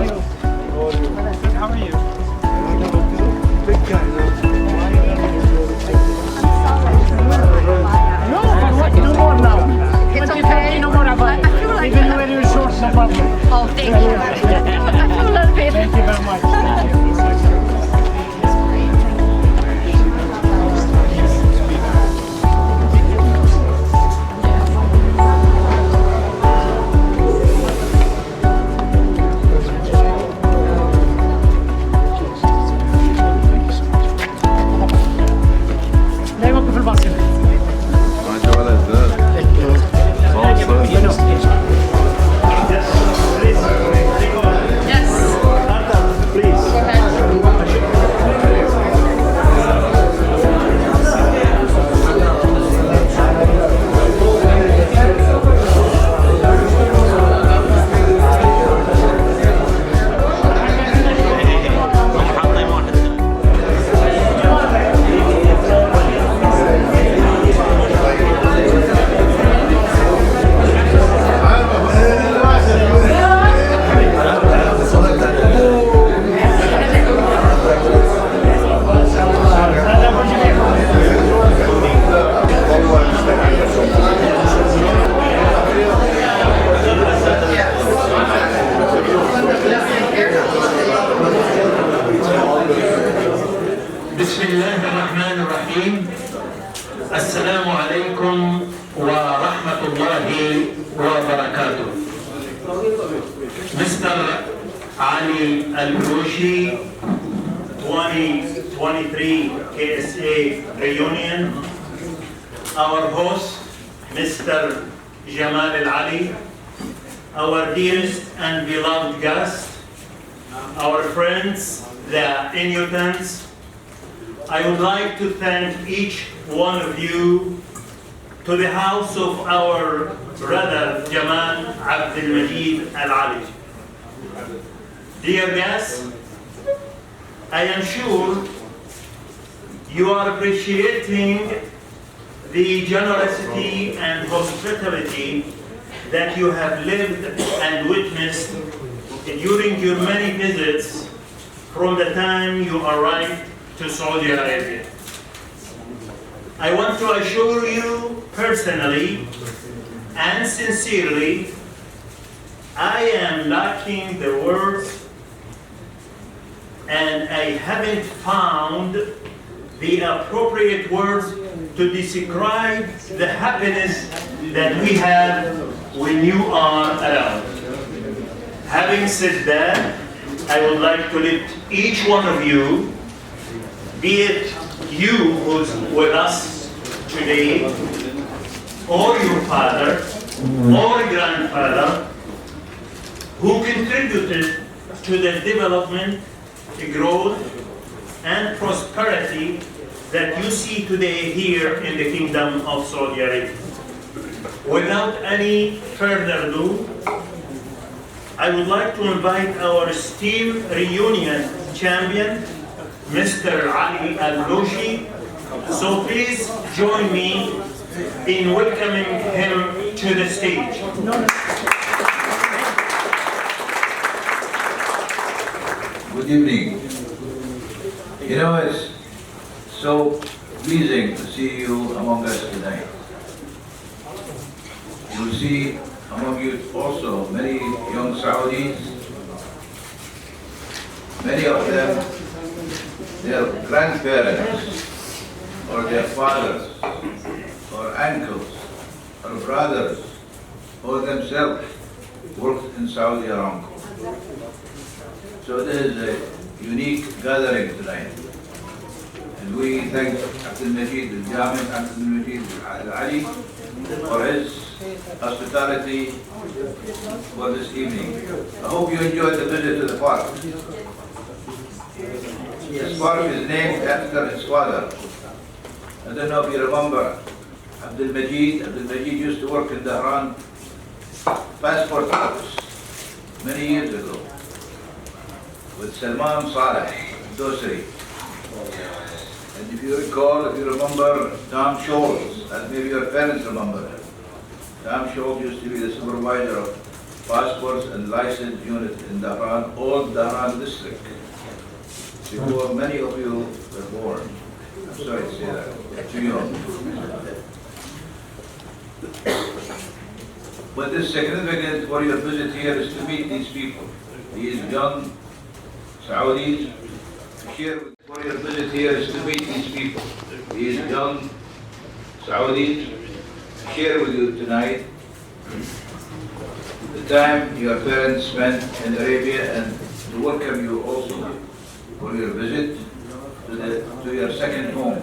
How are you? No, but what? No more now. It's okay. No more about it. I feel like Even when you're short, no problem. Oh, thank you. I feel a little bit. Thank you very much. Thank you. لا يوقف الباص هنا. بسم الله الرحمن الرحيم. السلام عليكم ورحمة الله وبركاته. Mr. Ali Al-Burushi, 2023 KSA reunion. Our host, Mr. Jamal Al-Ali, our dearest and beloved guest, our friends, the Inuitans. I would like to thank each one of you to the house of our brother Jamal Abdul Majeed Al-Ali. Dear guests, I am sure you are appreciating the generosity and hospitality that you have lived and witnessed during your many visits from the time you arrived to Saudi Arabia. I want to assure you personally and sincerely, I am lacking the words and I haven't found the appropriate words to describe the happiness that we have when you are around. Having said that, I would like to let each one of you, be it you who's with us today, or your father, or grandfather, who contributed to the development, the growth, and prosperity that you see today here in the Kingdom of Saudi Arabia. Without any further ado, I would like to invite our esteemed reunion champion, Mr. Ali Al-Burushi. So please join me in welcoming him to the stage. Good evening. You know, it's so pleasing to see you among us tonight. You'll see among you also many young Saudis, many of them, their grandparents, or their fathers, or uncles, or brothers, or themselves worked in Saudi Aramco. So this is a unique gathering tonight. And we thank Abdul Majeed Al-Ali for his hospitality for this evening. I hope you enjoyed the visit to the park. This park is named after his father. I don't know if you remember Abdul Majeed. Abdul Majeed used to work in the Iran passport office many years ago with Salman Saleh Dosri. And if you recall, if you remember Tom Scholes, and maybe your parents remember him. Tom Scholes used to be the supervisor of passports and license unit in Dhahran, all Dhahran district, before many of you were born. I'm sorry to say that, too young. What is significant for your visit here is to meet these people, these young Saudis. For your visit here is to meet these people, these young Saudis. Share with you tonight the time your parents spent in Arabia and to welcome you also for your visit to your second home.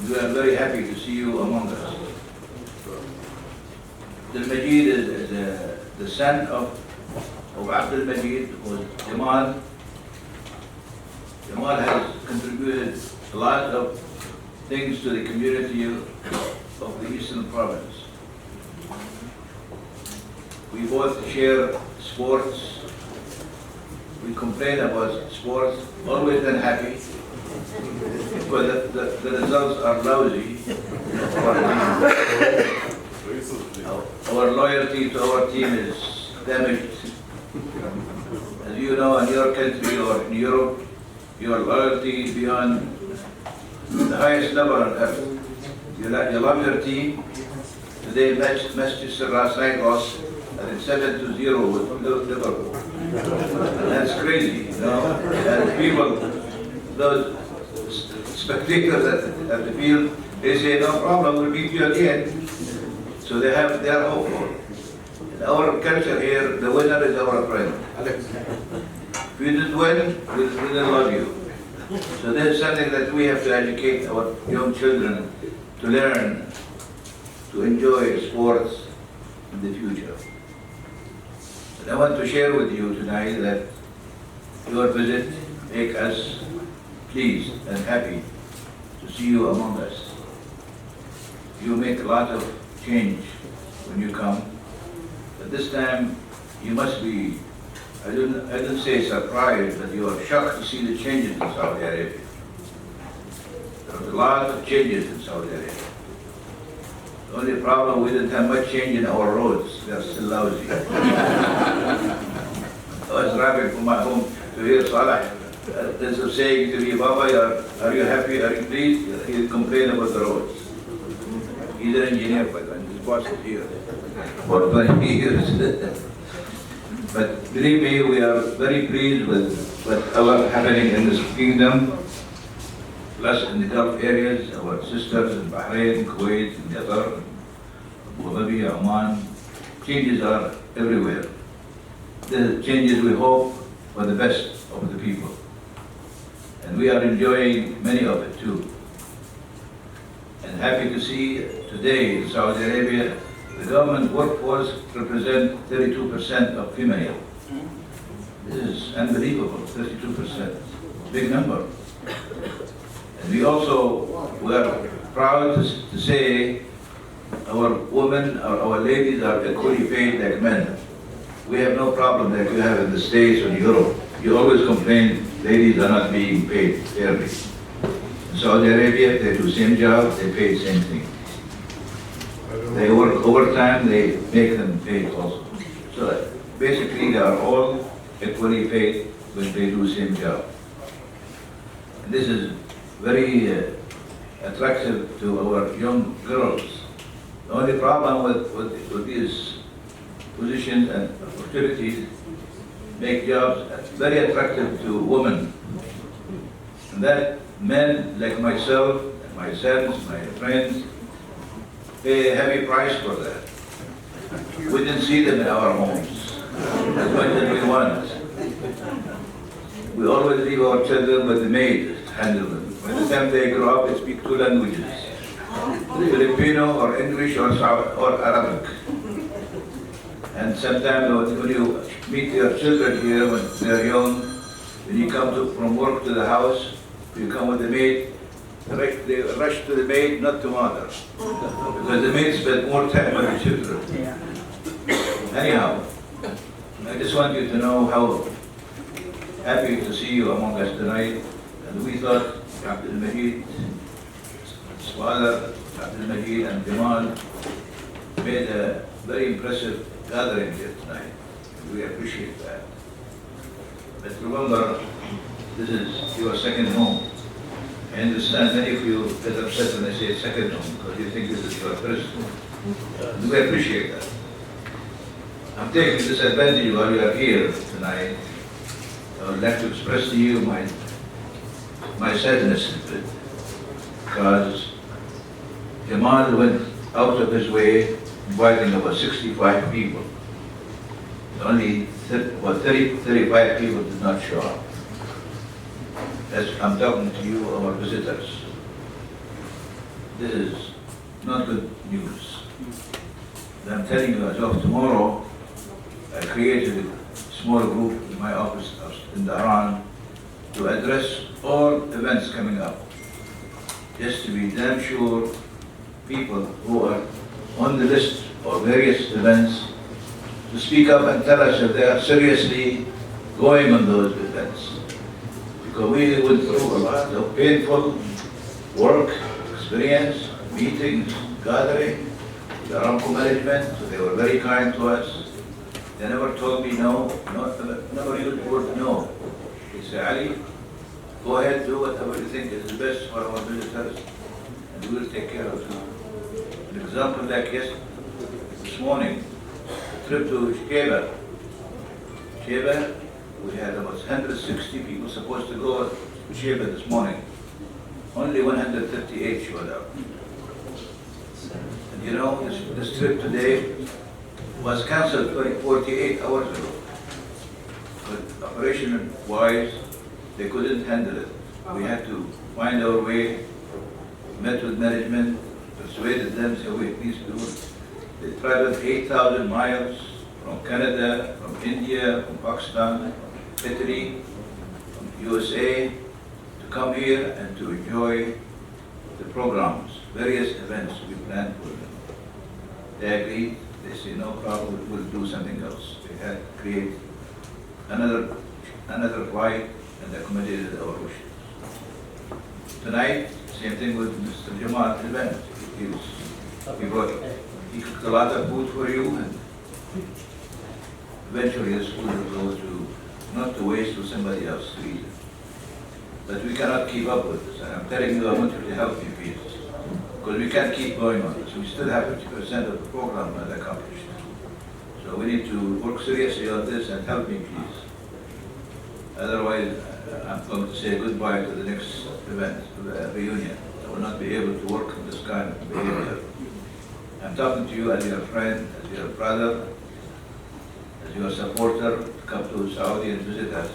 We are very happy to see you among us. Abdul Majeed is the son of Abdul Majeed, who was JAMAL. JAMAL has contributed a lot of things to the community of the Eastern Province. We both share sports. We complain about sports, always unhappy, because the results are lousy. Our loyalty to our team is damaged. As you know, in your country or in Europe, your loyalty is beyond the highest level on earth. You love your team. Today, Manchester last night lost, I think 7-0 with Liverpool. That's crazy, you know. And people, those spectators at the field, they say, no problem, we'll beat you again. So they are hopeful. In our culture here, the winner is our friend. If you didn't win, we didn't love you. So this is something that we have to educate our young children to learn, to enjoy sports in the future. And I want to share with you tonight that your visit makes us pleased and happy to see you among us. You make a lot of change when you come, but this time you must be, I didn't say surprised, but you are shocked to see the changes in Saudi Arabia. There was a lot of changes in Saudi Arabia. The only problem, we didn't have much change in our roads. They're still lousy. I was driving from my home to hear Salah. Instead of saying to me, Baba, are you happy, are you pleased? He complained about the roads. He's an engineer, by the way, his boss is here for 20 years. But believe me, we are very pleased with what's happening in this kingdom, plus in the Gulf areas, our sisters in Bahrain, Kuwait, Qatar, Abu Dhabi, Oman. Changes are everywhere. The changes we hope for the best of the people. And we are enjoying many of it too. And happy to see today in Saudi Arabia, the government workforce represents 32% of female. This is unbelievable, 32%, big number. And we are proud to say our women, our ladies are equally paid like men. We have no problem like you have in the States or Europe. You always complain ladies are not being paid fairly. In Saudi Arabia, they do same job, they pay the same thing. They work overtime, they make them paid also. So basically they are all equally paid when they do the same job. And this is very attractive to our young girls. The only problem with these positions and opportunities make jobs very attractive to women. And that men like myself, and my sons, my friends, pay a heavy price for that. We didn't see them in our homes as much as we want. We always leave our children with the maid to handle them. By the time they grow up, they speak two languages, Filipino or English or Arabic. And sometimes when you meet your children here when they're young, when you come from work to the house, you come with the maid, they rush to the maid, not to mother. Because the maid spends more time with the children. Anyhow, I just want you to know how happy to see you among us tonight. And we thought Abdul Majeed, his father, Abdul Majeed and JAMAL made a very impressive gathering here tonight. We appreciate that. But remember, this is your second home. I understand many of you get upset when I say second home because you think this is your first home. And we appreciate that. I'm taking this advantage while you are here tonight. I would like to express to you my sadness a bit, because Jamal went out of his way inviting about 65 people. Only 35 people did not show up. I'm talking to you, our visitors. This is not good news. And I'm telling you, as of tomorrow, I created a small group in my office in Tehran to address all events coming up, just to be damn sure people who are on the list for various events to speak up and tell us if they are seriously going on those events. Because we went through a lot of painful work, experience, meetings, gathering, the Aramco management, so they were very kind to us. They never told me no, never used the word no. They said, Ali, go ahead, do whatever you think is the best for our visitors, and we will take care of you. An example like this morning, a trip to Sheba, we had about 160 people supposed to go to Sheba this morning. Only 158 showed up. And you know, this trip today was cancelled 48 hours ago. But operation-wise, they couldn't handle it. We had to find our way, met with management, persuaded them, said, wait, please do it. They traveled 8,000 miles from Canada, from India, from Pakistan, from Italy, from USA, to come here and to enjoy the programs, various events we planned for them. They agreed. They say, no problem, we'll do something else. They had to create another flight and accommodated our wishes. Tonight, same thing with Mr. Jamal's event. He cooked a lot of food for you, and eventually this food will go to, not to waste, to somebody else to eat it. But we cannot keep up with this, and I'm telling you, I want you to help me, please. Because we can't keep going on this. We still have 50% of the program not accomplished. So we need to work seriously on this and help me, please. Otherwise, I'm going to say goodbye to the next event, to the reunion. I will not be able to work in this kind of behavior. I'm talking to you as your friend, as your brother, as your supporter, to come to Saudi and visit us.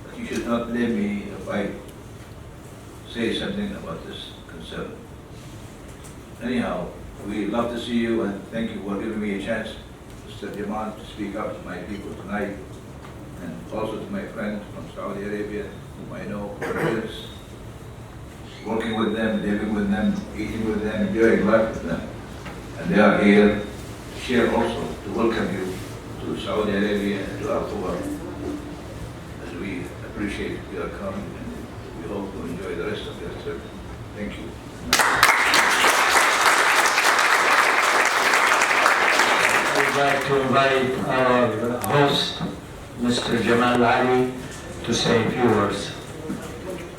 But you should not blame me if I say something about this concern. Anyhow, we love to see you and thank you for giving me a chance, Mr. Jamal, to speak up to my people tonight, and also to my friends from Saudi Arabia, whom I know for years, working with them, living with them, eating with them, enjoying life with them. And they are here to share also, to welcome you to Saudi Arabia and to Qatif, as we appreciate your coming, and we hope to enjoy the rest of your trip. Thank you. I'd like to invite our host, Mr. Jamal Ali, to say a few words.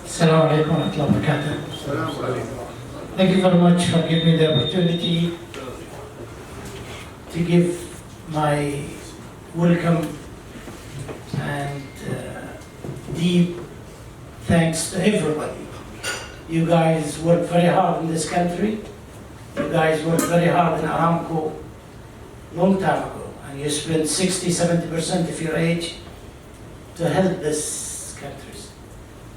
Assalamu alaikum wa rahmatullahi wa barakatuh. Thank you very much for giving me the opportunity to give my welcome and deep thanks to everybody. You guys work very hard in this country. You guys worked very hard in Aramco long time ago, and you spent 60-70% of your age to help this countries.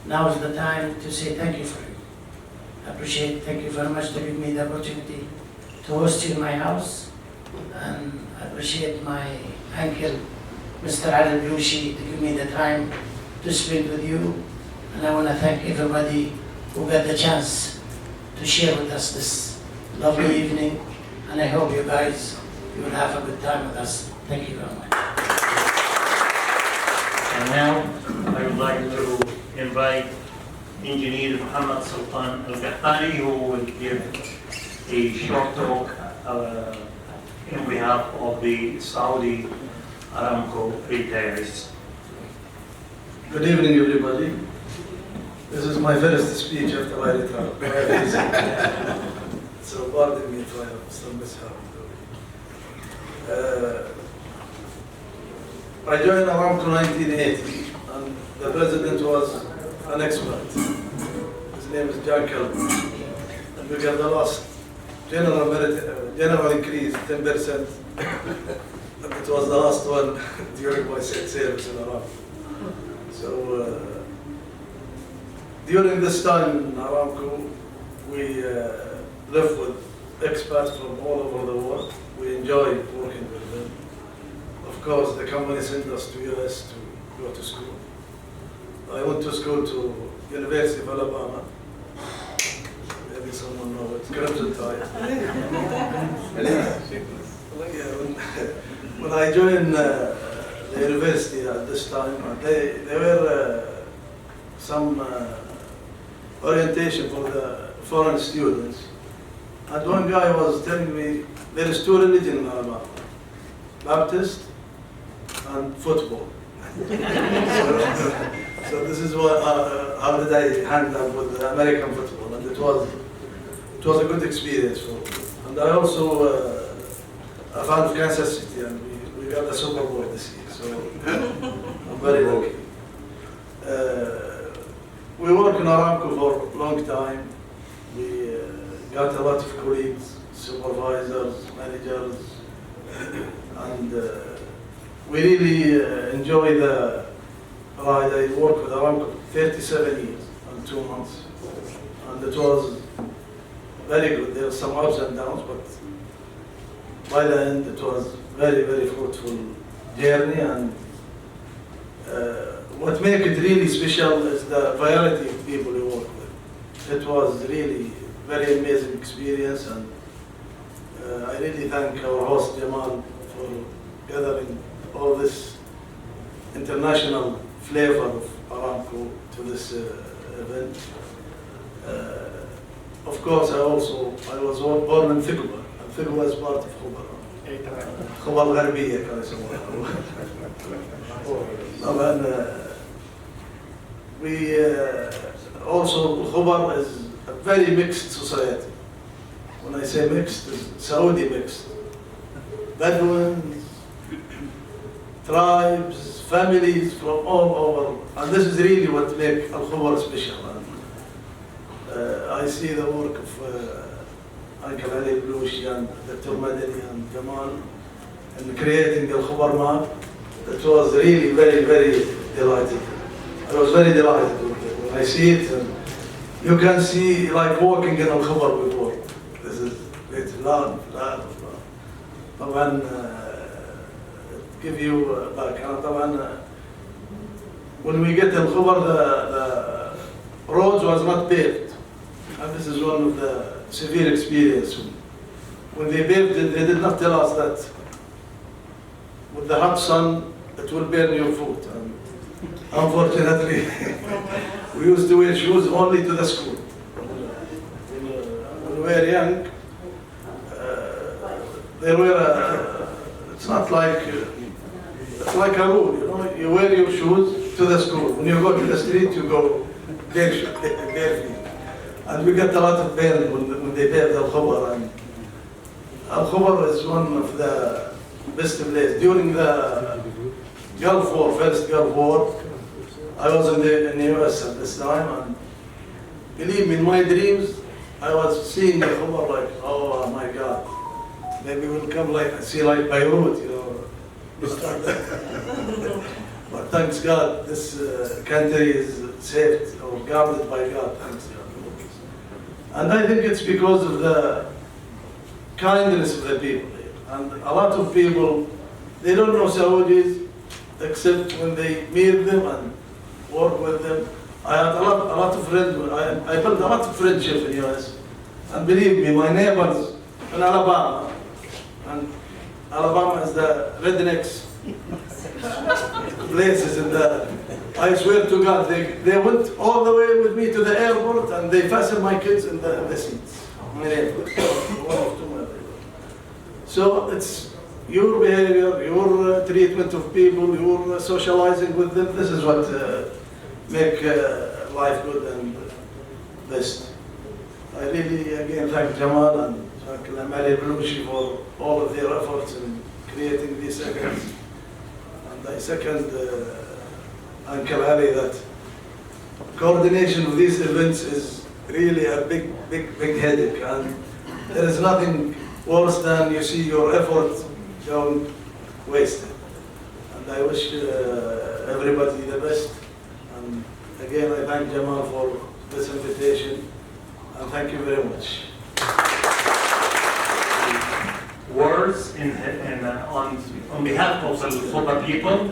Now is the time to say thank you for it. I appreciate it. Thank you very much to give me the opportunity to host you in my house, and I appreciate my uncle, Mr. Ali Blushi, to give me the time to spend with you. And I want to thank everybody who got the chance to share with us this lovely evening, and I hope you guys will have a good time with us. Thank you very much. And now I would like to invite Engineer Muhammad Sultan Al-Qahtani, who will give a short talk in behalf of the Saudi Aramco retailers. Good evening, everybody. This is my first speech after I retired. So pardon me if I have some mishap. I joined Aramco in 1980, and the president was an expert. His name is JAMAL. And we got the last general increase, 10%. And it was the last one during my service in Aramco. So during this time in Aramco, we live with expats from all over the world. We enjoy working with them. Of course, the company sent us to US to go to school. I went to school to University of Alabama. Maybe someone knows it. Crimson Tide. When I joined the university at this time, there were some orientation for the foreign students. And one guy was telling me there is two religions in Alabama, Baptist and football. So this is what, how did I hand up with the American football, and it was a good experience for me. And I also a fan of Kansas City, and we got the Super Bowl this year, so I'm very lucky. We work in Aramco for a long time. We got a lot of colleagues, supervisors, managers, and we really enjoy the ride. I worked with Aramco 37 years and 2 months, and it was very good. There were some ups and downs, but by the end it was very, very fruitful journey. And what makes it really special is the variety of people you work with. It was really very amazing experience, and I really thank our host Jamal for gathering all this international flavor of Aramco to this event. Of course, I was born in Khobar, and Khobar is part of Khobar. Khobar الغربية كانوا يسموها. طبعا we also Khobar is a very mixed society. When I say mixed, it's Saudi mixed. Bedouins, tribes, families from all over, and this is really what makes Al-Khobar special. And I see the work of Uncle Ali Blushi and Dr. Madani and Jamal in creating the Khobar map. It was really very, very delighted. I was very delighted with it. When I see it, and you can see like walking in Al-Khobar before. This is it's loud. طبعا give you background. طبعا when we get in Khobar, the roads was not paved, and this is one of the severe experience. When they paved it, they did not tell us that with the hot sun it will burn your foot. And unfortunately, we used to wear shoes only to the school. When we were young, there were it's not like it's like a rule, you know. You wear your shoes to the school. When you go to the street, you go barefoot. And we get a lot of pain when they paved Al-Khobar. And Al-Khobar is one of the best places. During the Gulf War, first Gulf War, I was in the US at this time, and believe me, in my dreams, I was seeing Al-Khobar like, oh my God, maybe we'll come like, see like Beirut, you know. But thanks God, this country is saved or guarded by God, thanks God. And I think it's because of the kindness of the people here. And a lot of people, they don't know Saudis except when they meet them and work with them. I had a lot of friends. I built a lot of friendship in US. And believe me, my neighbors in Alabama, and Alabama is the rednecks places in the, I swear to God, they went all the way with me to the airport, and they fastened my kids in the seats. My neighbors, one of two. So it's your behavior, your treatment of people, your socializing with them. This is what make life good and best. I really again thank Jamal and thank Majeed-Khobar for all of their efforts in creating these events. And I second Uncle Ali that coordination of these events is really a big headache, and there is nothing worse than you see your effort going wasted. And I wish everybody the best. And again, I thank Jamal for this invitation, and thank you very much. Words on behalf of the Khobar people.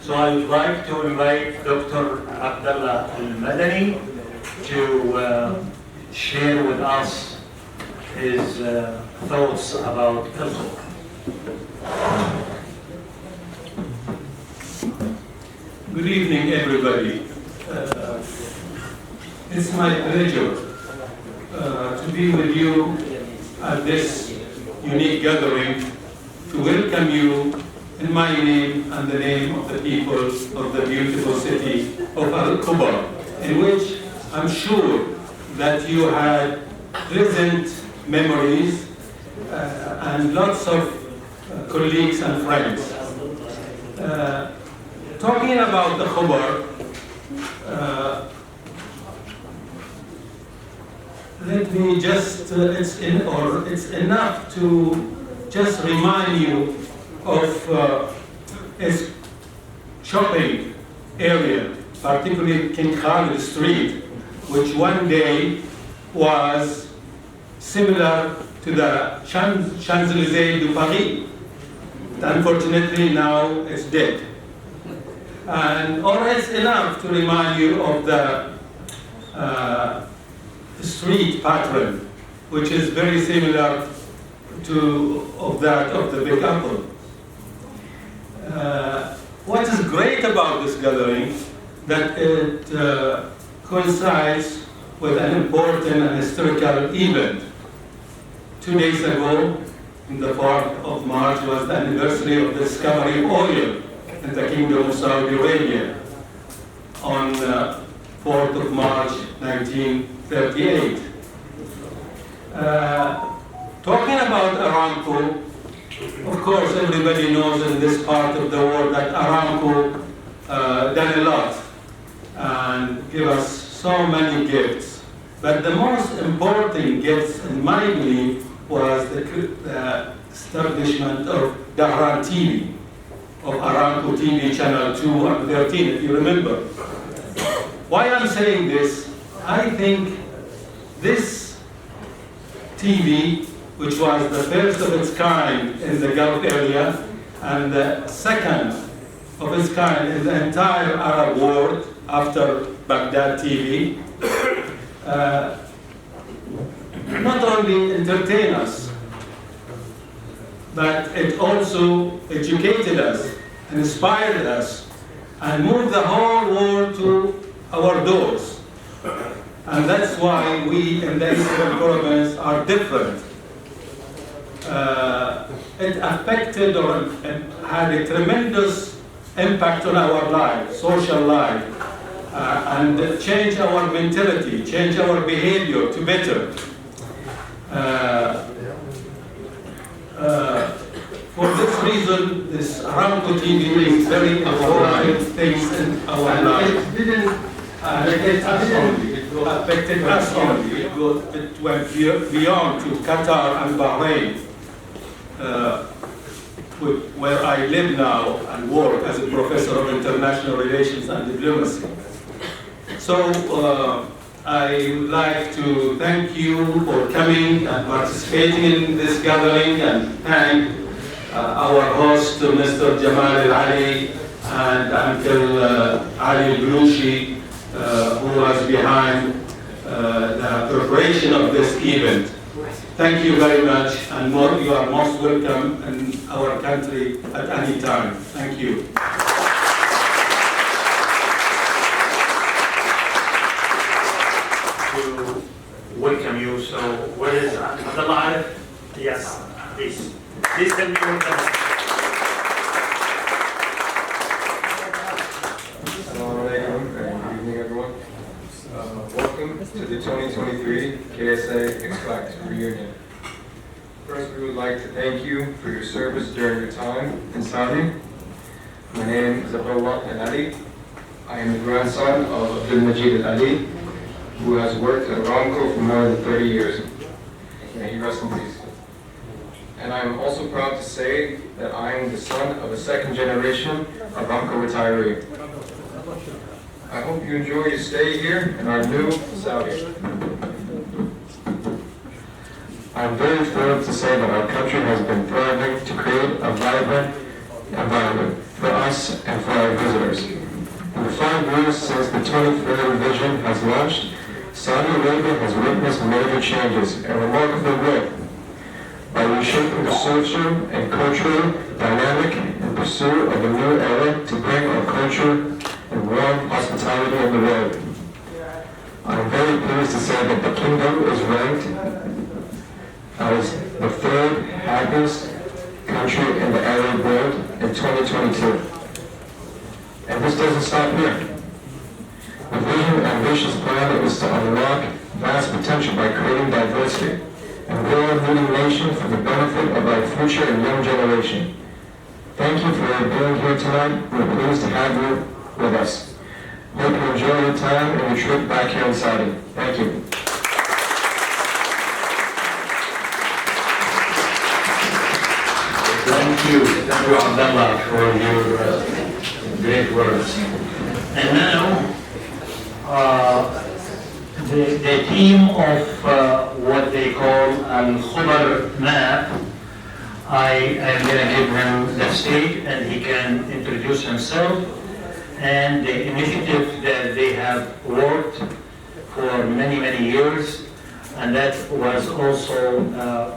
So I would like to invite Dr. Abdul al-Madani to share with us his thoughts about Qatif. Good evening, everybody. It's my pleasure to be with you at this unique gathering to welcome you in my name and the name of the people of the beautiful city of Al-Khobar, in which I'm sure that you had pleasant memories and lots of colleagues and friends. Talking about the Khobar, let me just, it's enough to just remind you of its shopping area, particularly King Khalid Street, which one day was similar to the Champs-Élysées de Paris. Unfortunately, now it's dead. Or it's enough to remind you of the street pattern, which is very similar to that of the Big Apple. What is great about this gathering, that it coincides with an important and historical event. 2 days ago, in the 4th of March, was the anniversary of the discovery of oil in the Kingdom of Saudi Arabia on 4th of March 1938. Talking about Aramco, of course everybody knows in this part of the world that Aramco done a lot and give us so many gifts. But the most important gifts, in my belief, was the establishment of Dahran TV, of Aramco TV channel 2 and 13, if you remember. Why I'm saying this, I think this TV, which was the first of its kind in the Gulf area, and the second of its kind in the entire Arab world after Baghdad TV, not only entertained us, but it also educated us, inspired us, and moved the whole world to our doors. And that's why we in the Eastern Province are different. It affected or it had a tremendous impact on our life, social life, and changed our mentality, changed our behavior to better. For this reason, this Aramco TV is very important things in our life. It didn't affect us only. It affected us only. It went beyond to Qatar and Bahrain, where I live now and work as a professor of international relations and diplomacy. So I would like to thank you for coming and participating in this gathering, and thank our host, Mr. Jamal Ali, and Uncle Ali Blushi, who was behind the preparation of this event. Thank you very much, and you are most welcome in our country at any time. Thank you. To welcome you, so where is Abdul? Yes, please. Please help me welcome. Assalamu alaikum and good evening, everyone. Welcome to the 2023 KSA Expat reunion. First, we would like to thank you for your service during your time in Saudi. My name is Abdul and Ali. I am the grandson of Abdul Majeed Ali, who has worked at Aramco for more than 30 years. May he rest in peace. And I am also proud to say that I am the son of a second generation Aramco retiree. I hope you enjoy your stay here in our new Saudi. I'm very thrilled to say that our country has been thriving to create a vibrant environment for us and for our visitors. In the 5 years since the 2030 vision has launched, Saudi Arabia has witnessed major changes and remarkable growth. By reshaping the social and cultural dynamic in pursuit of a new era to bring our culture and warm hospitality in the world. I am very pleased to say that the kingdom is ranked as the 3rd happiest country in the Arab world in 2022. And this doesn't stop here. The vision and ambitious plan is to unlock vast potential by creating diversity and grow a leading nation for the benefit of our future and young generation. Thank you for being here tonight. We're pleased to have you with us. Hope you enjoy your time and your trip back here in Saudi. Thank you. Thank you, Abdullah, for your great words. And now, the team of what they call Al-Khobar map, I am going to give him the stage and he can introduce himself and the initiative that they have worked for many, many years. And that was also,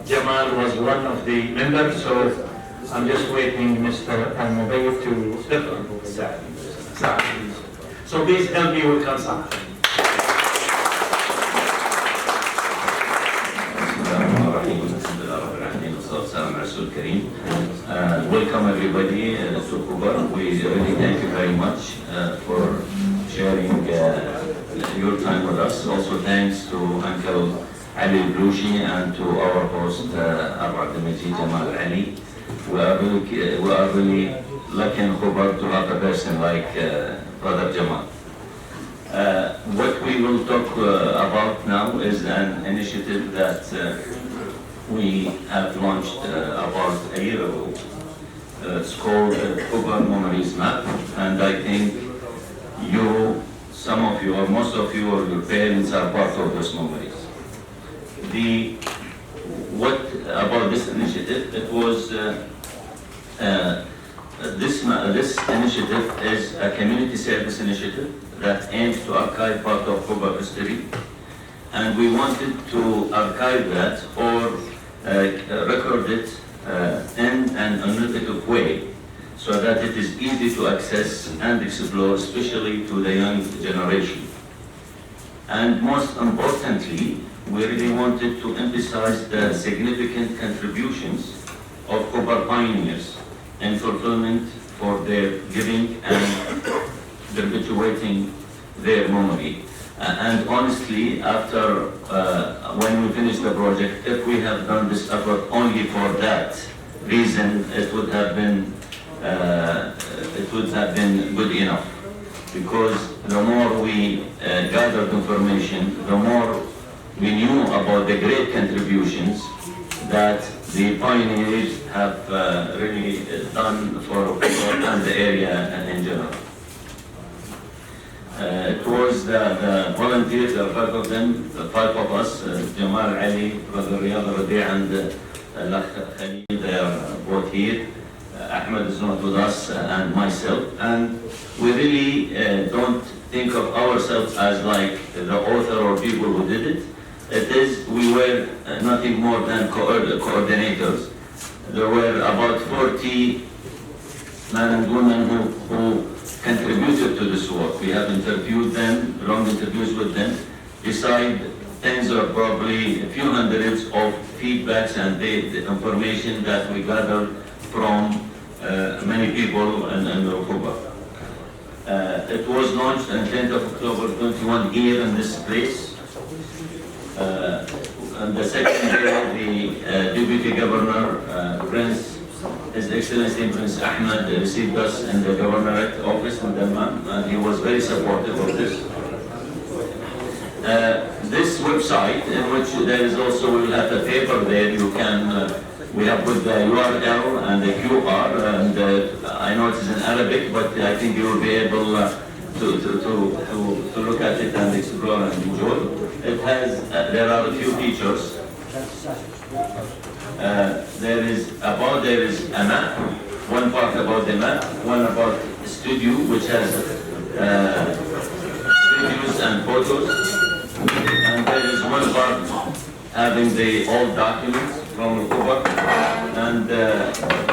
Jamal was one of the members, so I'm just waiting Mr. Al-Mubayy to step up. So please help me welcome Saad. Welcome everybody to Khobar. We really thank you very much for sharing your time with us. Also thanks to Uncle Ali Blushi and to our host Abdul Majeed Jamal Ali. We are really lucky in Khobar to have a person like Brother Jamal. What we will talk about now is an initiative that we have launched about a year ago. It's called Khobar Memories Map, and I think some of you, or most of you, or your parents are part of those memories. What about this initiative? It was this initiative is a community service initiative that aims to archive part of Khobar history, and we wanted to archive that or record it in an analytical way so that it is easy to access and explore, especially to the young generation. And most importantly, we really wanted to emphasize the significant contributions of Khobar pioneers in fulfillment for their giving and perpetuating their memory. And honestly, after when we finished the project, if we have done this effort only for that reason, it would have been good enough. Because the more we gathered information, the more we knew about the great contributions that the pioneers have really done for the area in general. It was the volunteers, the 5 of them, the 5 of us, Jamal, Ali, Brother Riyad, Rabi, and Lakh Khalid, they are both here. Ahmed is not with us, and myself. And we really don't think of ourselves as like the author or people who did it. It is, we were nothing more than coordinators. There were about 40 men and women who contributed to this work. We have interviewed them, long interviews with them, beside tens tens or probably a few hundreds of feedbacks and the information that we gathered from many people in Khobar. It was launched on 10th of October 21 here in this place. On the second day, the Deputy Governor, Prince, His Excellency Prince Ahmed, received us in the Governorate office in Dammam, and he was very supportive of this. This website, in which there is also, we will have a paper there, you can, we have put the URL and the QR, and I know it is in Arabic, but I think you will be able to look at it and explore and enjoy. It has, there are a few features. There is a map, one part about the map, one about the studio, which has videos and photos, and there is one part having the old documents from Khobar, and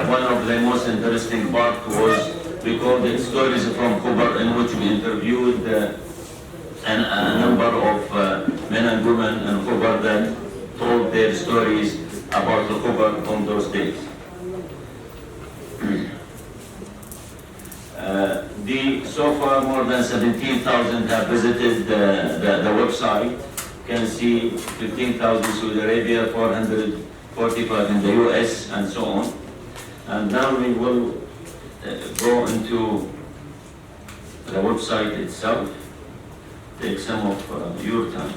one of the most interesting part was recorded stories from Khobar, in which we interviewed a number of men and women in Khobar that told their stories about the Khobar from those days. So far, more than 17,000 have visited the website. You can see 15,000 Saudi Arabia, 445 in the US, and so on. And now we will go into the website itself. Take some of your time.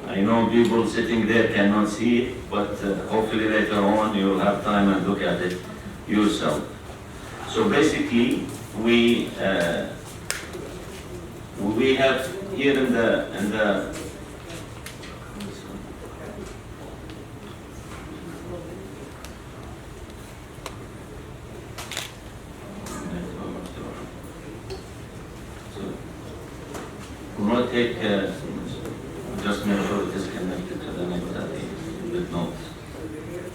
I know people sitting there cannot see it, but hopefully later on you will have time and look at it yourself. So basically, we have here in the will not take, just make sure it is connected to the net that it did not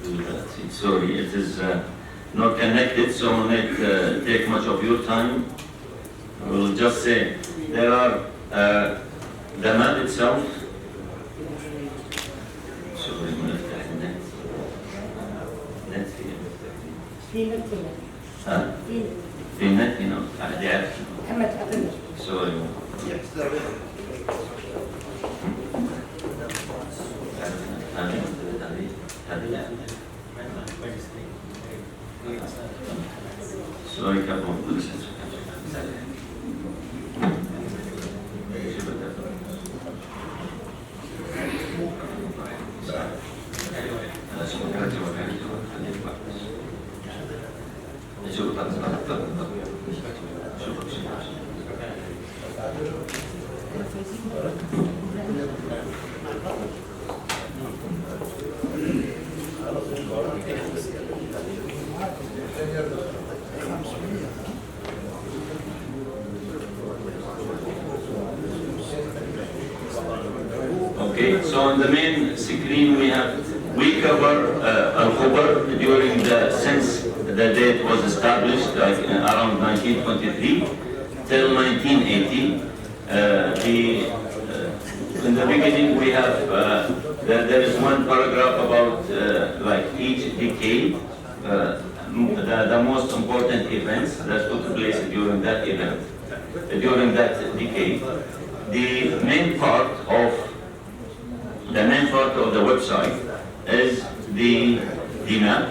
do that. Sorry, it is not connected, so will not take much of your time. I will just say, there are the map itself. Sorry, net. Net here. في net, you know, أحد يعرف. Sorry. Sorry, couple of minutes. Okay, so on the main screen we cover Khobar during since the date was established, like around 1923 till 1980. In the beginning we have there is one paragraph about like each decade, the most important events that took place during that event, during that decade. The main part of the website is the map,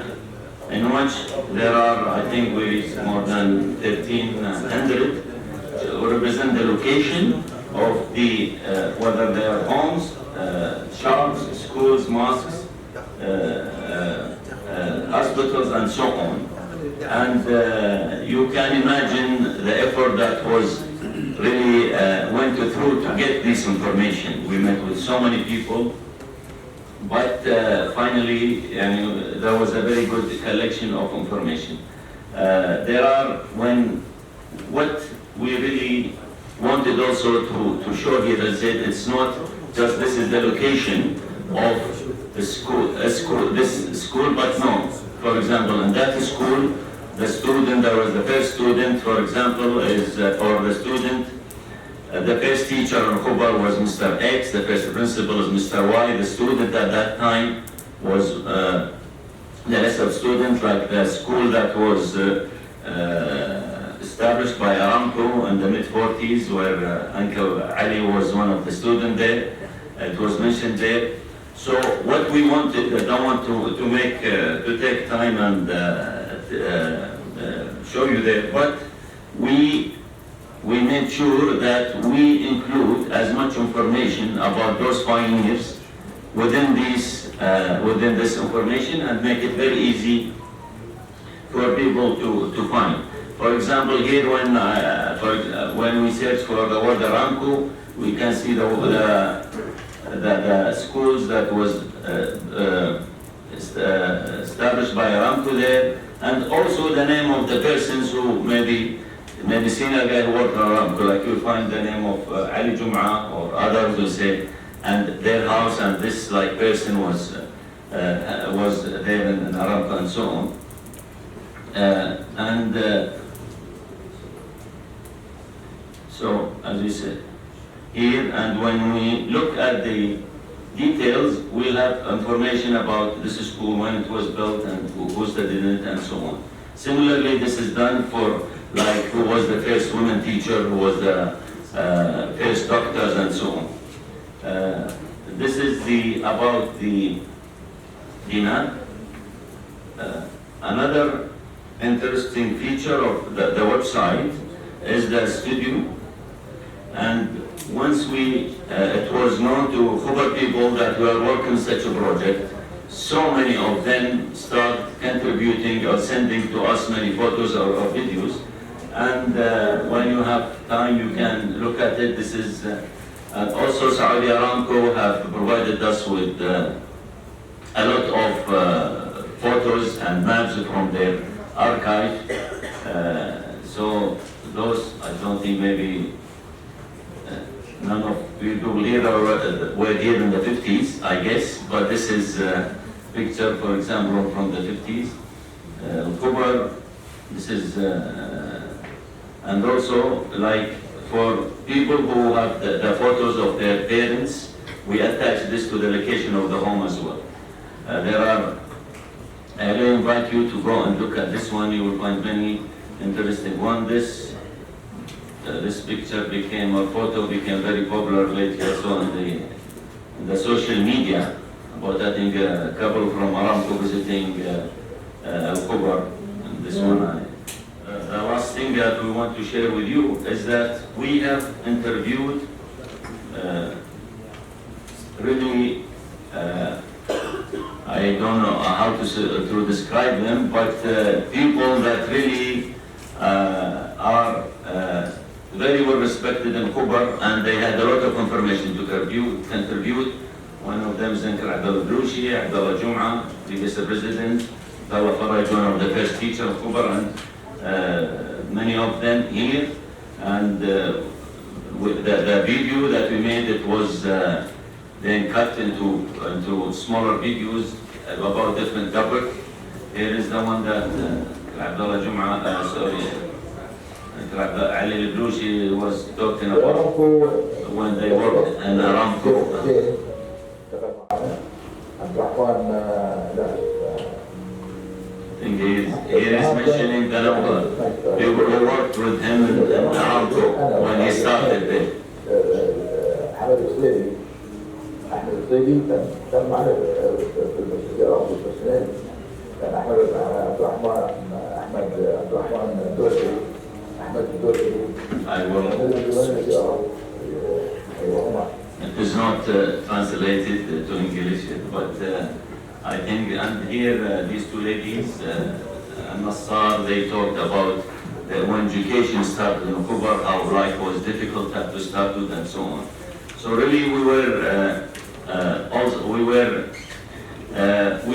in which there are, I think, more than 1,300 to represent the location of the whether they are homes, shops, schools, mosques, hospitals, and so on. And you can imagine the effort that was really went through to get this information. We met with so many people, but finally there was a very good collection of information. What we really wanted also to show here is that it's not just this is the location of the school, this school, but no. For example, in that school, the student, there was the first student, for example, is, or the student The first teacher in Khobar was Mr. X, the first principal is Mr. Y. The student at that time was the list of students, like the school that was established by Aramco in the mid-40s, where Uncle Ali was one of the students there. It was mentioned there. So what we wanted, I don't want to take time and show you there, but we made sure that we include as much information about those pioneers within this information and make it very easy for people to find. For example, here when we search for the word Aramco, we can see the schools that was established by Aramco there, and also the name of the persons who maybe seen a guy who worked on Aramco, like you find the name of Ali Jum'a or others will say, and their house, and this like person was there in Aramco and so on. So, as we said, here, and when we look at the details, we'll have information about this school, when it was built, and who studied in it, and so on. Similarly, this is done for, like, who was the first woman teacher, who was the first doctors, and so on. This is about the Dinan. Another interesting feature of the website is the studio. And once it was known to Khobar people that we are working such a project, so many of them start contributing or sending to us many photos or videos. And when you have time, you can look at it. This is, and also Saudi Aramco have provided us with a lot of photos and maps from their archive. So those, I don't think maybe none of people here were here in the 50s, I guess, but this is a picture, for example, from the 50s. Khobar, this is, and also, like, for people who have the photos of their parents, we attach this to the location of the home as well. I really invite you to go and look at this one. You will find many interesting ones. This picture a photo became very popular lately also in the social media, about I think a couple from Aramco visiting Khobar. And this one, the last thing that we want to share with you is that we have interviewed really, I don't know how to describe them, but people that really are very well respected in Khobar, and they had a lot of information to contribute. One of them is Abdul, Abdul Jum'a, previous president, Abdul Faraj, one of the first teachers of Khobar, and many of them here. And with the video that we made, it was then cut into smaller videos about different topics. Here is the one that Abdul Jum'a, Ali Blushi was talking about when they worked in Aramco. I think he is mentioning the number. People who worked with him in Aramco when he started there. أحمد الصيدي كان معنا في المسجد والبسنان. كان أحمد عبد الرحمن الدوسري. It is not translated to English, but I think, and here these two ladies, Nassar, they talked about when education started in Khobar, how life was difficult to start with, and so on. So really, we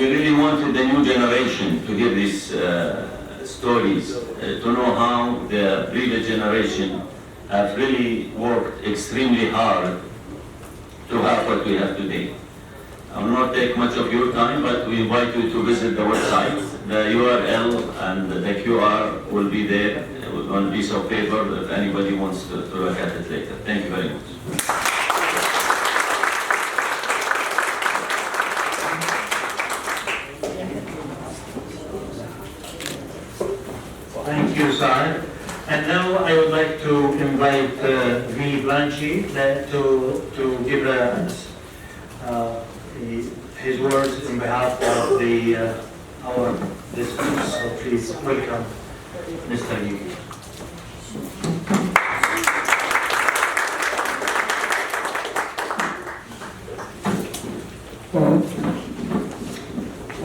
really wanted the new generation to hear these stories, to know how the previous generation have really worked extremely hard to have what we have today. I will not take much of your time, but we invite you to visit the website. The URL and the QR will be there on a piece of paper if anybody wants to look at it later. Thank you very much. Thank you, sir. And now I would like to invite V. Blanchi to give his words on behalf of our listeners. So please welcome Mr. Yu.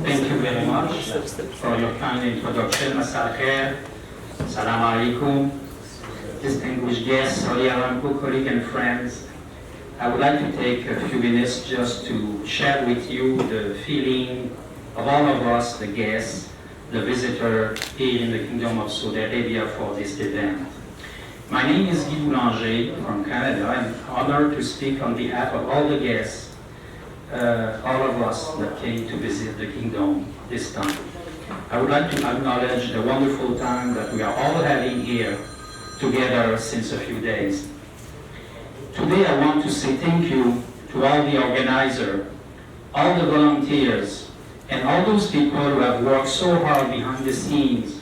Thank you very much for your kind introduction. Masal khair. Salam alaikum. Distinguished guests, Saudi Aramco colleagues and friends. I would like to take a few minutes just to share with you the feeling of all of us, the guests, the visitor here in the Kingdom of Saudi Arabia for this event. My name is Guy Boulanger from Canada. I'm honored to speak on behalf of all the guests, all of us that came to visit the Kingdom this time. I would like to acknowledge the wonderful time that we are all having here together since a few days. Today I want to say thank you to all the organizers, all the volunteers, and all those people who have worked so hard behind the scenes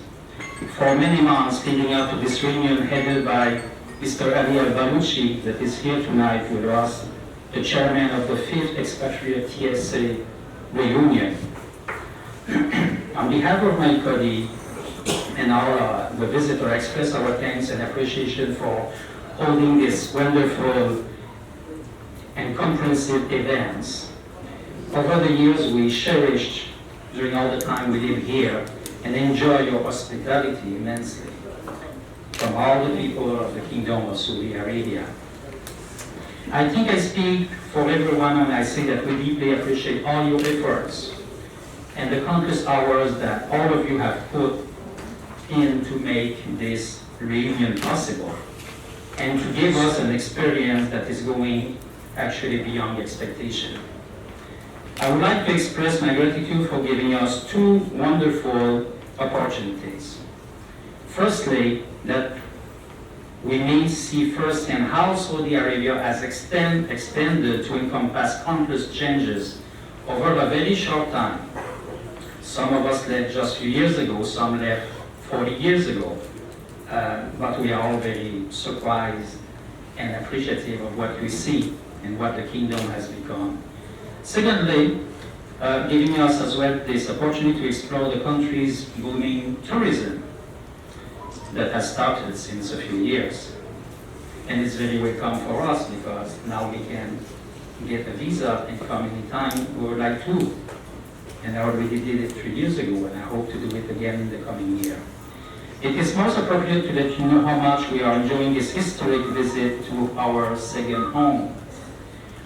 for many months leading up to this reunion headed by Mr. Ali Al-Baluchi that is here tonight with us, the chairman of the 5th Expatriate TSA reunion. On behalf of my colleague and the visitor, I express our thanks and appreciation for holding this wonderful and comprehensive events. Over the years, we cherished during all the time we live here and enjoy your hospitality immensely from all the people of the Kingdom of Saudi Arabia. I think I speak for everyone when I say that we deeply appreciate all your efforts and the countless hours that all of you have put in to make this reunion possible and to give us an experience that is going actually beyond expectation. I would like to express my gratitude for giving us two wonderful opportunities. Firstly, that we may see firsthand how Saudi Arabia has expanded to encompass countless changes over a very short time. Some of us left just a few years ago, some left 40 years ago, but we are all very surprised and appreciative of what we see and what the kingdom has become. Secondly, giving us as well this opportunity to explore the country's booming tourism that has started since a few years. And it's very welcome for us because now we can get a visa and come anytime we would like to. And I already did it 3 years ago, and I hope to do it again in the coming year. It is most appropriate to let you know how much we are enjoying this historic visit to our second home.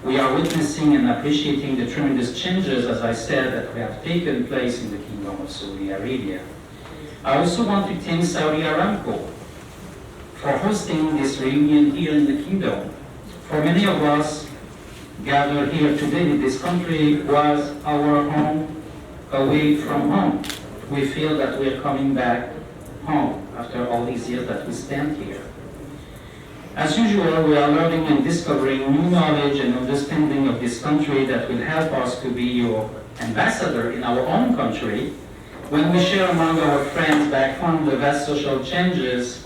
We are witnessing and appreciating the tremendous changes, as I said, that have taken place in the Kingdom of Saudi Arabia. I also want to thank Saudi Aramco for hosting this reunion here in the Kingdom. For many of us gathered here today, this country was our home away from home. We feel that we are coming back home after all these years that we spent here. As usual, we are learning and discovering new knowledge and understanding of this country that will help us to be your ambassador in our own country when we share among our friends back home the vast social changes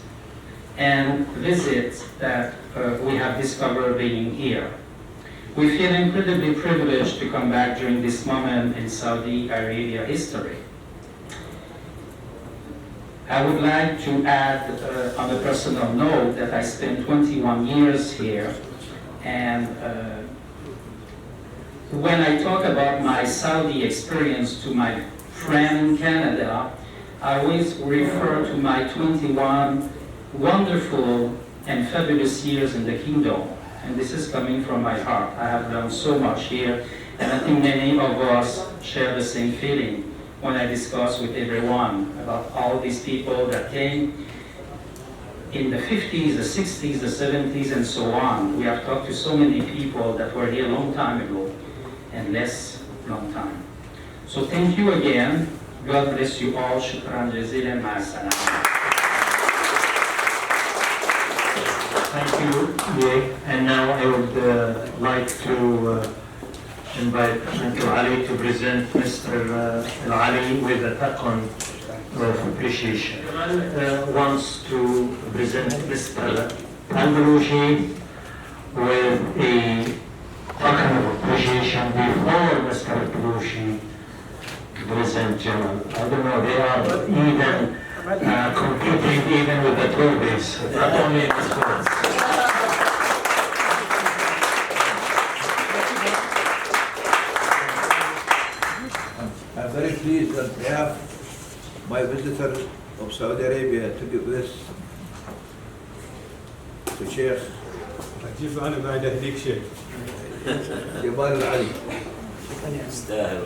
and visits that we have discovered being here. We feel incredibly privileged to come back during this moment in Saudi Arabia history. I would like to add on a personal note that I spent 21 years here, and when I talk about my Saudi experience to my friend in Canada, I always refer to my 21 wonderful and fabulous years in the kingdom. And this is coming from my heart. I have learned so much here, and I think many of us share the same feeling when I discuss with everyone about all these people that came in the 50s, the 60s, the 70s, and so on. We have talked to so many people that were here a long time ago and less long time. So thank you again. God bless you all. Shukran jazilan. Ma'as salam. Thank you. Yeah. And now I would like to invite Uncle Ali to present Mr. Ali with a token of appreciation. Wants to present Mr. Al-Baluchi with a token of appreciation before Mr. Al-Baluchi present Jamal. I don't know, they are even competing even with the trophies, not only in sports. I'm very pleased that we have my visitor of Saudi Arabia to give this to Sheikh كيف أنا بعد أهديك شيء؟ جمال العلي. يستاهل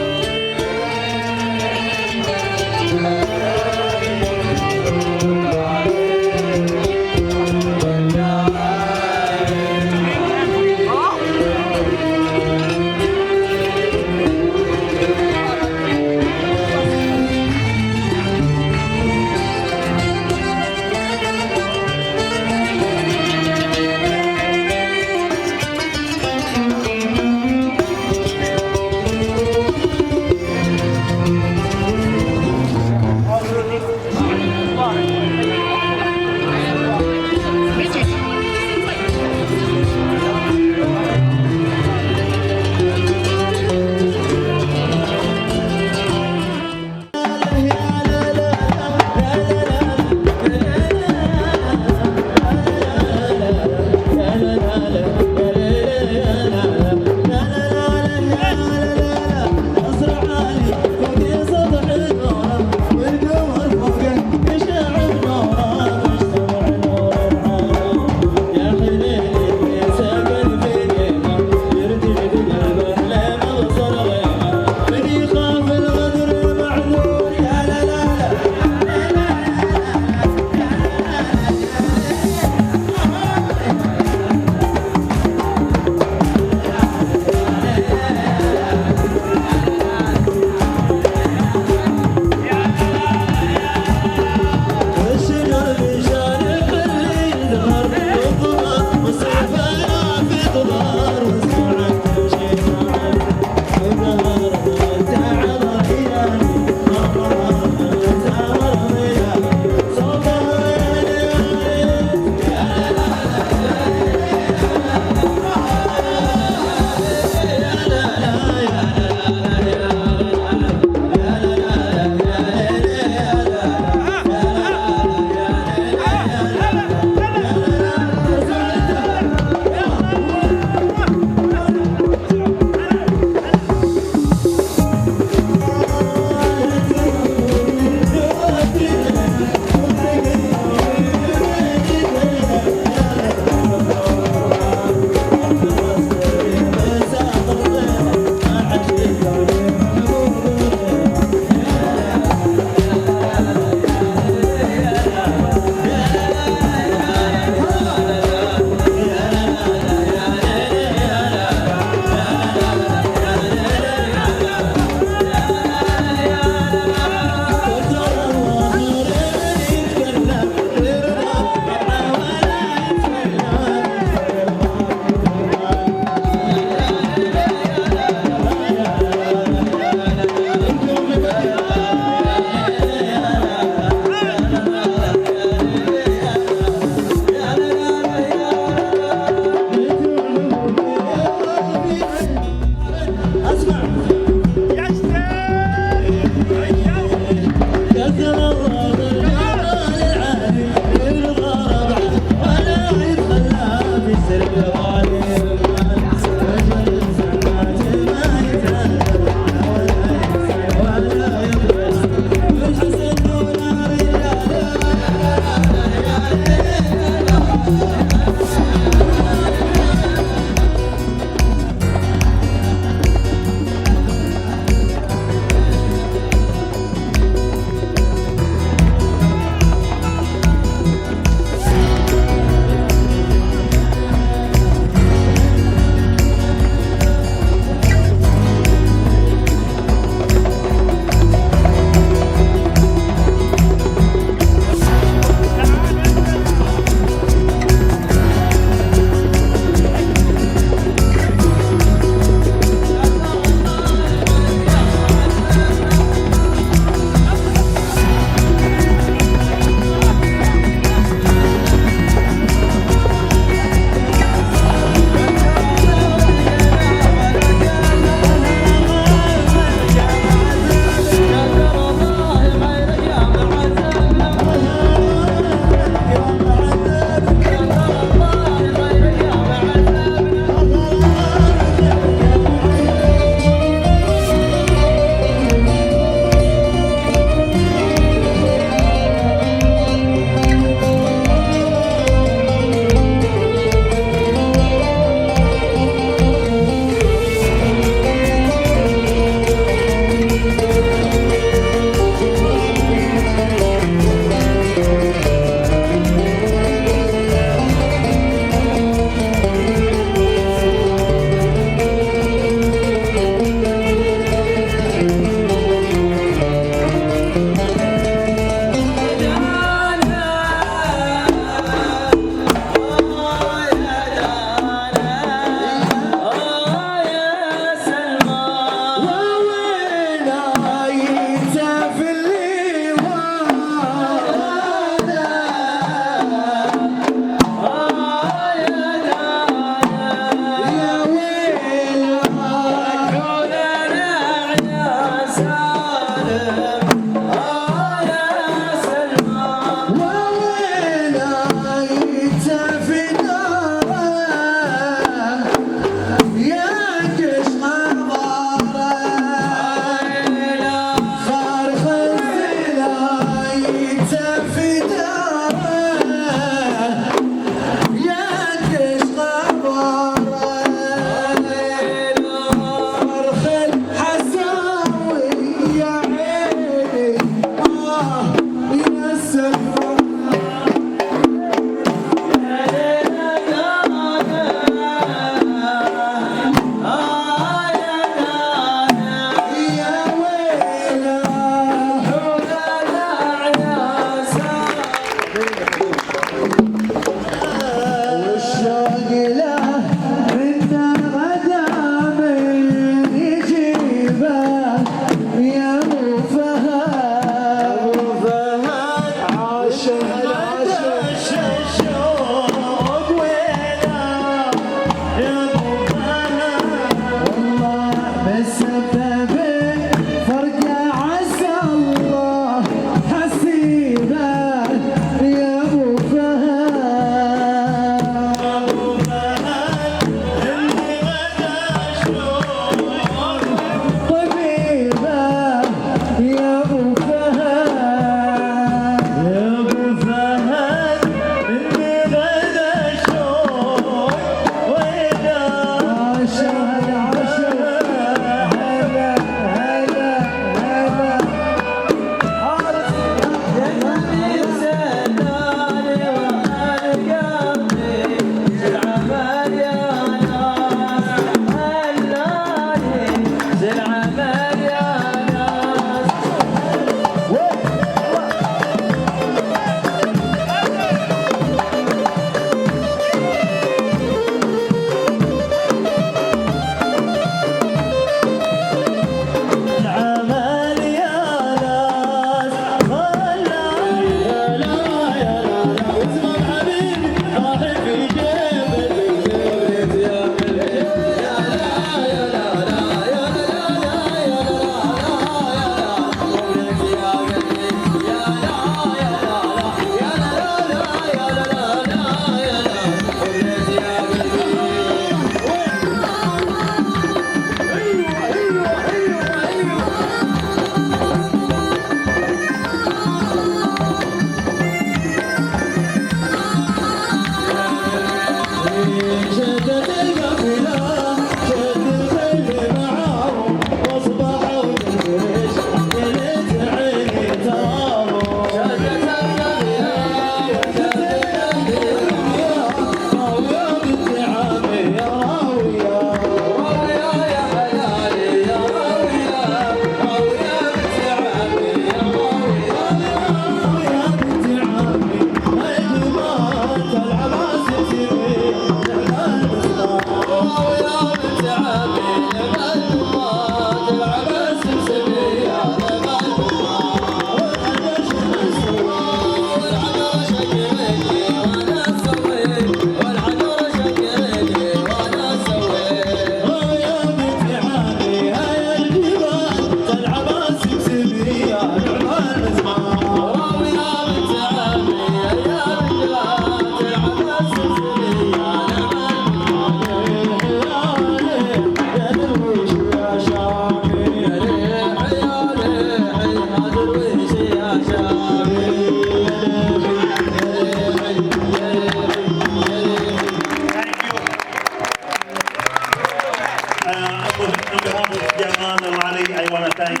On behalf of JAMAL and Ali, I want to thank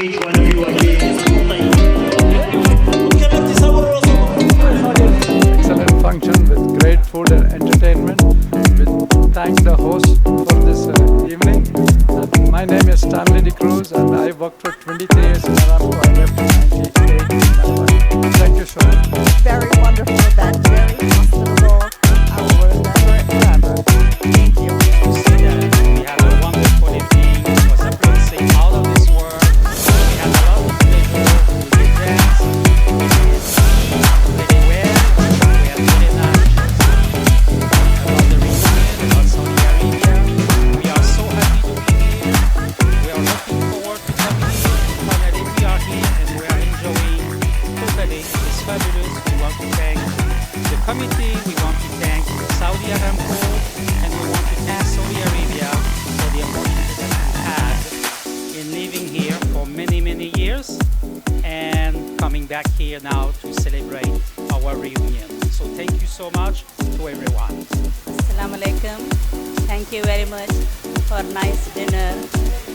each one of you again. Excellent function with great food and entertainment. We thank the host for this evening. My name is Stanley De Cruz and I worked for 23 years in Aramco. I left in 1988. Thank you so much. Very wonderful event, very hospitable. I will remember it forever. Thank you. We had a wonderful evening. It was a blessing out of this world. We had a lot of pleasure. We danced. We did really well. We had really nice about the region, about Saudi Arabia. We are so happy to be here. We are looking forward to coming here. Finally, we are here and we are enjoying totally. It's fabulous. We want to thank the committee. We want to thank Saudi Aramco. And we want to thank Saudi Arabia for the opportunity that we had in living here for many, many years and coming back here now to celebrate our reunion. So thank you so much to everyone. Assalamu alaikum. Thank you very much for nice dinner.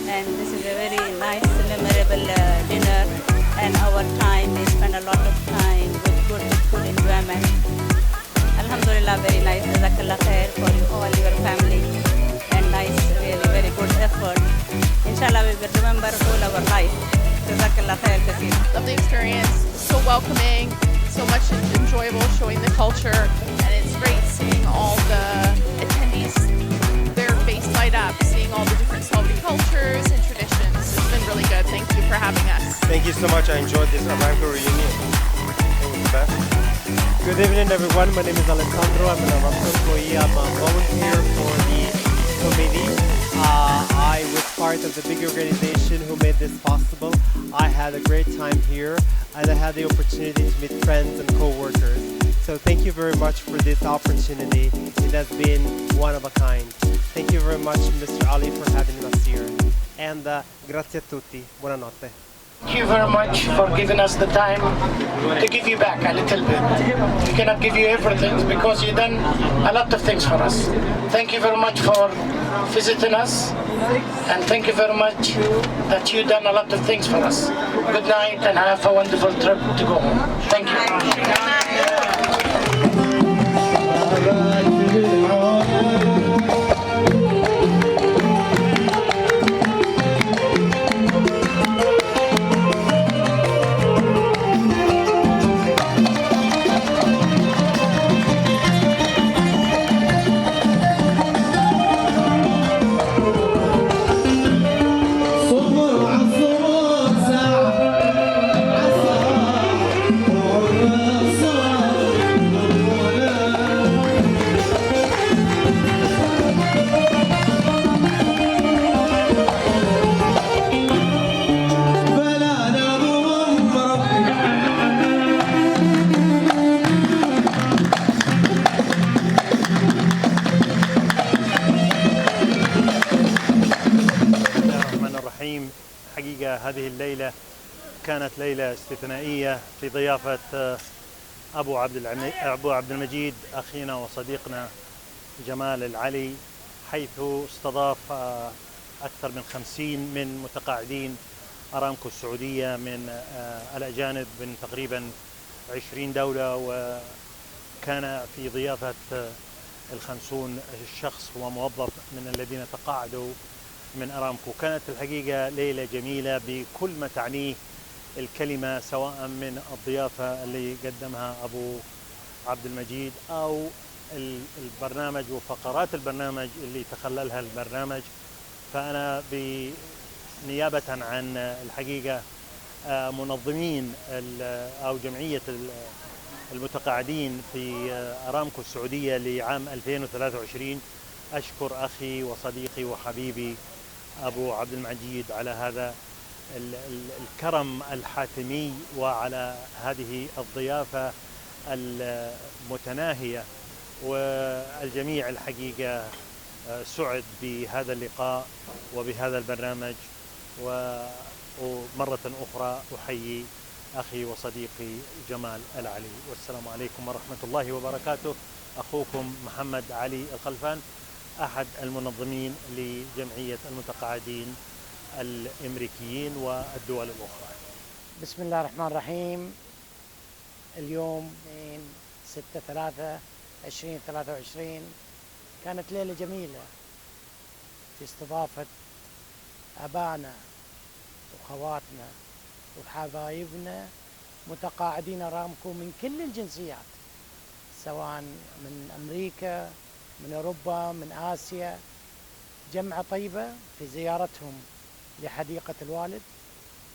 And this is a very nice, memorable dinner. And our time, we spend a lot of time with good enjoyment. Alhamdulillah, very nice. Jazakallah khair for you all, your family. And nice, really very good effort. Inshallah, we will remember all our life. Jazakallah khair kaseer. Love the experience. So welcoming, so much enjoyable, showing the culture. And it's great seeing all the attendees, their face light up, seeing all the different Saudi cultures and traditions. It's been really good. Thank you for having us. Thank you so much. I enjoyed this Aramco reunion. It was the best. Good evening, everyone. My name is Alessandro. I'm an Aramco employee. I'm a volunteer for the committee. I was part of the big organization who made this possible. I had a great time here, and I had the opportunity to meet friends and co-workers. So thank you very much for this opportunity. It has been one of a kind. Thank you very much, Mr. Ali, for having us here. And grazie a tutti. Buonanotte. Thank you very much for giving us the time to give you back a little bit. We cannot give you everything because you've done a lot of things for us. Thank you very much for visiting us, and thank you very much that you've done a lot of things for us. Good night and have a wonderful trip to go home. Thank you. حقيقة هذه الليلة كانت ليلة استثنائية في ضيافة أبو عبد المجيد أخينا وصديقنا جمال العلي، حيث استضاف أكثر من 50 من متقاعدين أرامكو السعودية من الأجانب من تقريبا 20 دولة، وكان في ضيافة 50 شخص وموظف من الذين تقاعدوا من أرامكو. كانت الحقيقة ليلة جميلة بكل ما تعنيه الكلمة، سواء من الضيافة اللي قدمها أبو عبد المجيد أو البرنامج وفقرات البرنامج اللي تخللها البرنامج. فأنا نيابة عن الحقيقة منظمين أو جمعية المتقاعدين في أرامكو السعودية لعام 2023 أشكر أخي وصديقي وحبيبي أبو عبد المجيد على هذا الكرم الحاتمي وعلى هذه الضيافة المتناهية، والجميع الحقيقة سعد بهذا اللقاء وبهذا البرنامج. ومرة أخرى أحيي أخي وصديقي جمال العلي، والسلام عليكم ورحمة الله وبركاته. أخوكم محمد علي الخلفان، أحد المنظمين لجمعية المتقاعدين الأمريكيين والدول الأخرى. بسم الله الرحمن الرحيم. اليوم 6/3/2023 كانت ليلة جميلة في استضافة أبانا وخواتنا وحبايبنا متقاعدين أرامكو من كل الجنسيات، سواء من أمريكا، من أوروبا، من آسيا. جمعة طيبة في زيارتهم لحديقة الوالد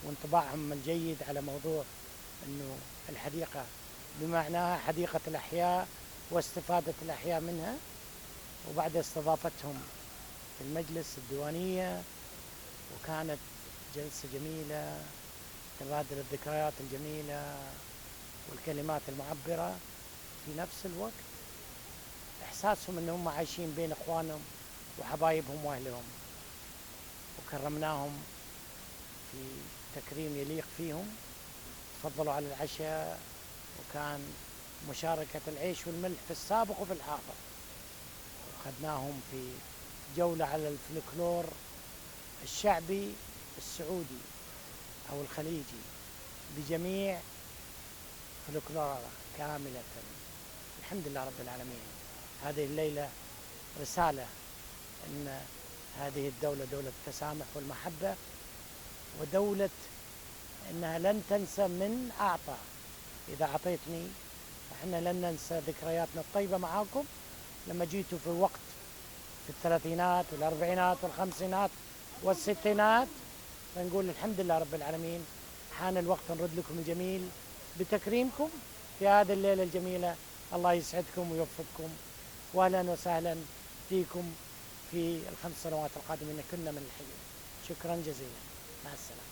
وانطباعهم الجيد على موضوع أنه الحديقة بمعناها حديقة الأحياء واستفادة الأحياء منها، وبعد استضافتهم في المجلس الديوانية، وكانت جلسة جميلة تبادل الذكريات الجميلة والكلمات المعبرة، في نفس الوقت إحساسهم أنهم عايشين بين إخوانهم وحبايبهم وأهلهم، وكرمناهم في تكريم يليق فيهم. تفضلوا على العشاء، وكان مشاركة العيش والملح في السابق وفي الحاضر، وخدناهم في جولة على الفلكلور الشعبي السعودي أو الخليجي بجميع فلكلورة كاملة. الحمد لله رب العالمين. هذه الليلة رسالة أن هذه الدولة دولة التسامح والمحبة، ودولة أنها لن تنسى من أعطى. إذا أعطيتني فإحنا لن ننسى ذكرياتنا الطيبة معاكم لما جيتوا في وقت في الثلاثينات والأربعينات والخمسينات والستينات، فنقول الحمد لله رب العالمين حان الوقت نرد لكم الجميل بتكريمكم في هذه الليلة الجميلة. الله يسعدكم ويوفقكم، وأهلا وسهلا فيكم في ال5 سنوات القادمة، كنا من الحلم. شكرا جزيلا، مع السلامة.